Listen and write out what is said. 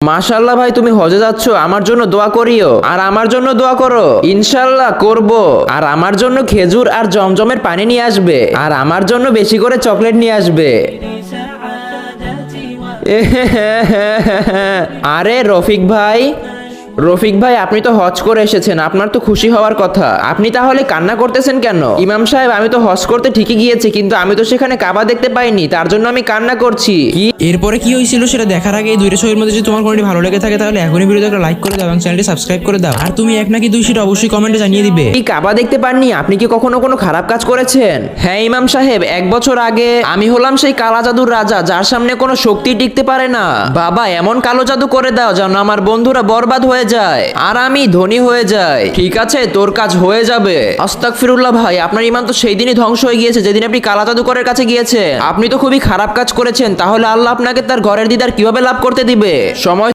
মাশাআল্লাহ ভাই, তুমি হজে যাচ্ছ, আমার জন্য দোয়া করিও। আর আমার জন্য দোয়া করো। ইনশাআল্লাহ করব। আর আমার জন্য খেজুর আর জমজমের পানি নিয়ে আসবে। আর আমার জন্য বেশি করে চকলেট নিয়ে আসবে। আরে রফিক ভাই, রফিক ভাই, আপনি তো হজ করে এসেছেন, আপনার তো খুশি হওয়ার কথা। আপনি তাহলে কান্না করতেছেন কেন? ইমাম সাহেব, আমি তো হজ করতে ঠিকই গিয়েছি, কিন্তু আমি তো সেখানে কাবা দেখতে পাইনি, তার জন্য আমি কান্না করছি। কি এরপরে কি হয়েছিল সেটা দেখার আগে এই দুইটা ছবির মধ্যে যদি তোমার কোনটি ভালো লেগে থাকে তাহলে এখনই ভিডিওতে একটা লাইক করে দাও এবং চ্যানেলটি সাবস্ক্রাইব করে দাও। আর তুমি এক নাকি দুই সেটা অবশ্যই কমেন্টে জানিয়ে দিবে। এই কাবা দেখতে পাননি? আপনি কি কখনো কোনো খারাপ কাজ করেছেন? হ্যাঁ ইমাম সাহেব, 1 বছর আগে আমি হলাম সেই কালা জাদুর রাজা, যার সামনে কোনো শক্তি টিকতে পারে না। বাবা, এমন কালো জাদু করে দাও যেন আমার বন্ধুরা বরবাদ হয়ে যায় আর আমি ধনী হয়ে যাই। ঠিক আছে, তোর কাজ হয়ে যাবে। আস্তাগফিরুল্লাহ ভাই, আপনার ইমান তো সেই দিনই ধ্বংস হয়ে গিয়েছে যেদিন আপনি কালা জাদুকরের কাছে গিয়েছেন। আপনি তো খুবই খারাপ কাজ করেছেন। তাহলে আল্লাহ আপনাকে তার ঘরের দিদার কিভাবে লাভ করতে দিবে? সময়